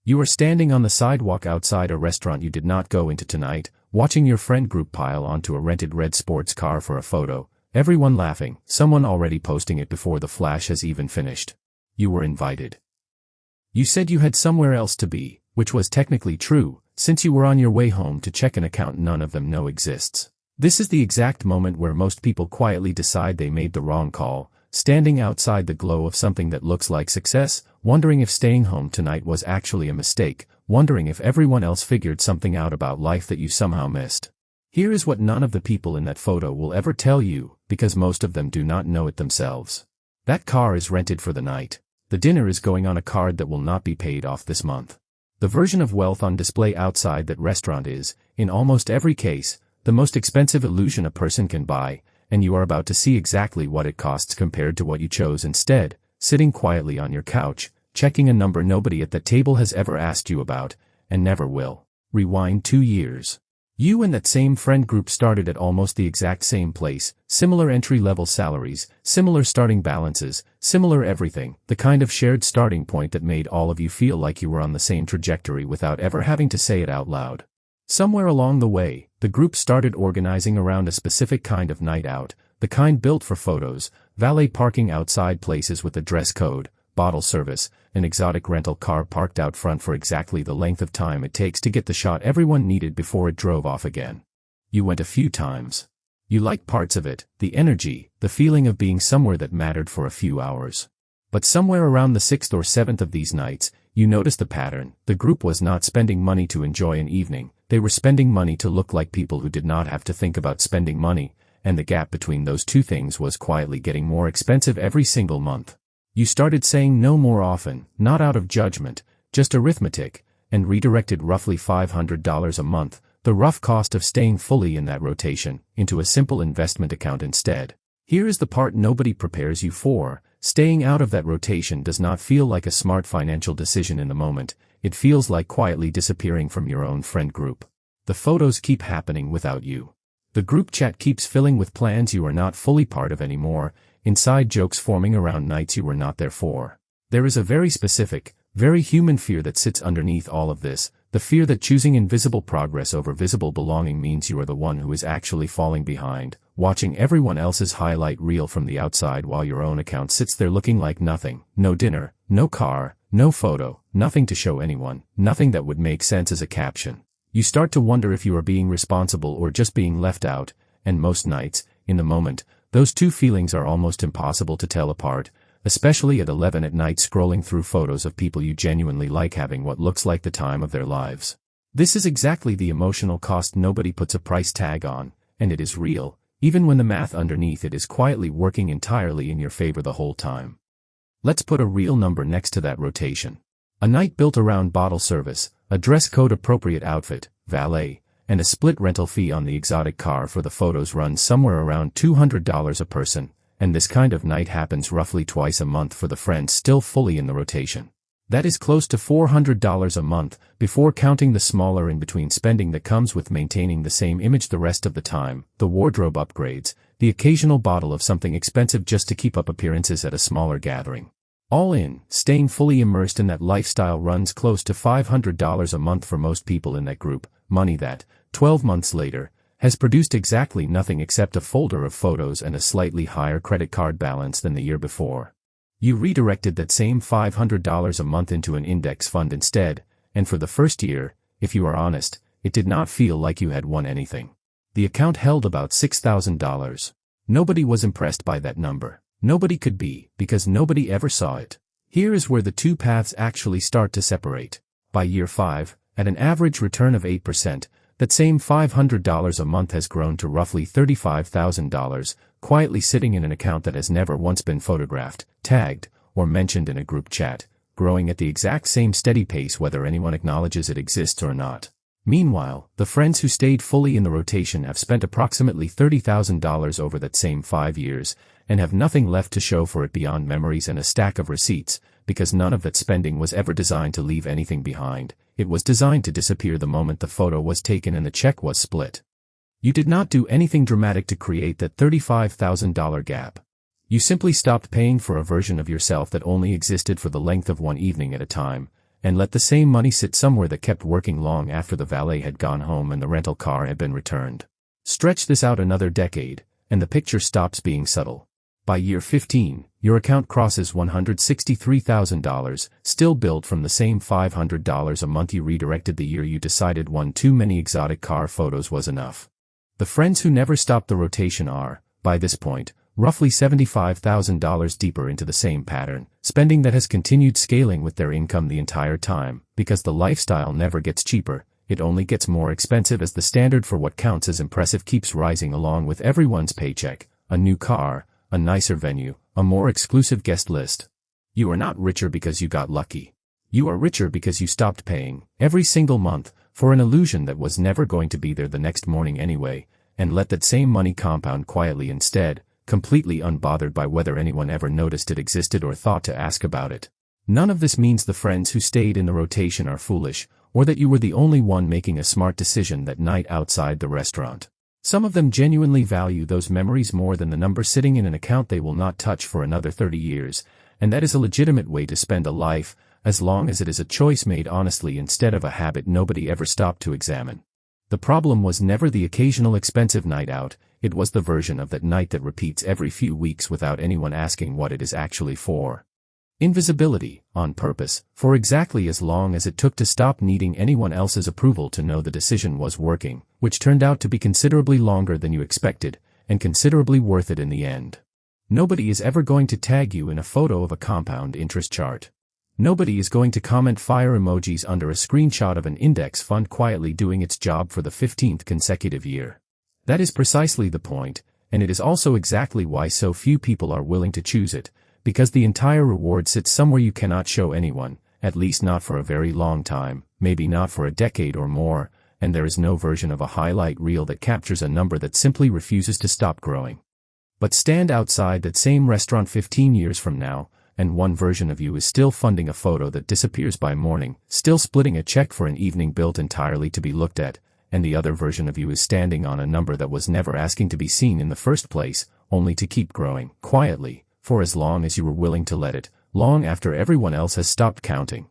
You are standing on the sidewalk outside a restaurant you did not go into tonight, watching your friend group pile onto a rented red sports car for a photo, everyone laughing, someone already posting it before the flash has even finished. You were invited. You said you had somewhere else to be, which was technically true, since you were on your way home to check an account none of them know exists. This is the exact moment where most people quietly decide they made the wrong call, standing outside the glow of something that looks like success, wondering if staying home tonight was actually a mistake, wondering if everyone else figured something out about life that you somehow missed. Here is what none of the people in that photo will ever tell you, because most of them do not know it themselves. That car is rented for the night. The dinner is going on a card that will not be paid off this month. The version of wealth on display outside that restaurant is, in almost every case, the most expensive illusion a person can buy, and you are about to see exactly what it costs compared to what you chose instead, sitting quietly on your couch, checking a number nobody at that table has ever asked you about, and never will. Rewind 2 years. You and that same friend group started at almost the exact same place, similar entry-level salaries, similar starting balances, similar everything, the kind of shared starting point that made all of you feel like you were on the same trajectory without ever having to say it out loud. Somewhere along the way, the group started organizing around a specific kind of night out, the kind built for photos, valet parking outside places with a dress code, bottle service, an exotic rental car parked out front for exactly the length of time it takes to get the shot everyone needed before it drove off again. You went a few times. You liked parts of it, the energy, the feeling of being somewhere that mattered for a few hours. But somewhere around the 6th or 7th of these nights, you noticed the pattern. The group was not spending money to enjoy an evening, they were spending money to look like people who did not have to think about spending money, and the gap between those two things was quietly getting more expensive every single month. You started saying no more often, not out of judgment, just arithmetic, and redirected roughly $500 a month, the rough cost of staying fully in that rotation, into a simple investment account instead. Here is the part nobody prepares you for. Staying out of that rotation does not feel like a smart financial decision in the moment, it feels like quietly disappearing from your own friend group. The photos keep happening without you. The group chat keeps filling with plans you are not fully part of anymore, inside jokes forming around nights you were not there for. There is a very specific, very human fear that sits underneath all of this, the fear that choosing invisible progress over visible belonging means you are the one who is actually falling behind, watching everyone else's highlight reel from the outside while your own account sits there looking like nothing, no dinner, no car, no photo, nothing to show anyone, nothing that would make sense as a caption. You start to wonder if you are being responsible or just being left out, and most nights, in the moment, those two feelings are almost impossible to tell apart, especially at 11 at night scrolling through photos of people you genuinely like having what looks like the time of their lives. This is exactly the emotional cost nobody puts a price tag on, and it is real, even when the math underneath it is quietly working entirely in your favor the whole time. Let's put a real number next to that rotation. A night built around bottle service, a dress code appropriate outfit, valet, and a split rental fee on the exotic car for the photos runs somewhere around $200 a person, and this kind of night happens roughly twice a month for the friends still fully in the rotation. That is close to $400 a month, before counting the smaller in-between spending that comes with maintaining the same image the rest of the time, the wardrobe upgrades, the occasional bottle of something expensive just to keep up appearances at a smaller gathering. All in, staying fully immersed in that lifestyle runs close to $500 a month for most people in that group, money that, 12 months later, has produced exactly nothing except a folder of photos and a slightly higher credit card balance than the year before. You redirected that same $500 a month into an index fund instead, and for the first year, if you are honest, it did not feel like you had won anything. The account held about $6,000. Nobody was impressed by that number. Nobody could be, because nobody ever saw it. Here is where the two paths actually start to separate. By year 5, at an average return of 8%, that same $500 a month has grown to roughly $35,000, quietly sitting in an account that has never once been photographed, tagged, or mentioned in a group chat, growing at the exact same steady pace whether anyone acknowledges it exists or not. Meanwhile, the friends who stayed fully in the rotation have spent approximately $30,000 over that same 5 years, and have nothing left to show for it beyond memories and a stack of receipts, because none of that spending was ever designed to leave anything behind. It was designed to disappear the moment the photo was taken and the check was split. You did not do anything dramatic to create that $35,000 gap. You simply stopped paying for a version of yourself that only existed for the length of one evening at a time, and let the same money sit somewhere that kept working long after the valet had gone home and the rental car had been returned. Stretch this out another decade, and the picture stops being subtle. By year 15, your account crosses $163,000, still billed from the same $500 a month you redirected the year you decided one too many exotic car photos was enough. The friends who never stopped the rotation are, by this point, roughly $75,000 deeper into the same pattern, spending that has continued scaling with their income the entire time, because the lifestyle never gets cheaper, it only gets more expensive as the standard for what counts as impressive keeps rising along with everyone's paycheck: a new car, a nicer venue, a more exclusive guest list. You are not richer because you got lucky. You are richer because you stopped paying, every single month, for an illusion that was never going to be there the next morning anyway, and let that same money compound quietly instead, completely unbothered by whether anyone ever noticed it existed or thought to ask about it. None of this means the friends who stayed in the rotation are foolish, or that you were the only one making a smart decision that night outside the restaurant. Some of them genuinely value those memories more than the number sitting in an account they will not touch for another 30 years, and that is a legitimate way to spend a life, as long as it is a choice made honestly instead of a habit nobody ever stopped to examine. The problem was never the occasional expensive night out, it was the version of that night that repeats every few weeks without anyone asking what it is actually for. Invisibility, on purpose, for exactly as long as it took to stop needing anyone else's approval to know the decision was working, which turned out to be considerably longer than you expected, and considerably worth it in the end. Nobody is ever going to tag you in a photo of a compound interest chart. Nobody is going to comment fire emojis under a screenshot of an index fund quietly doing its job for the 15th consecutive year. That is precisely the point, and it is also exactly why so few people are willing to choose it, because the entire reward sits somewhere you cannot show anyone, at least not for a very long time, maybe not for a decade or more, and there is no version of a highlight reel that captures a number that simply refuses to stop growing. But stand outside that same restaurant 15 years from now, and one version of you is still funding a photo that disappears by morning, still splitting a check for an evening built entirely to be looked at, and the other version of you is standing on a number that was never asking to be seen in the first place, only to keep growing, quietly, for as long as you were willing to let it, long after everyone else has stopped counting.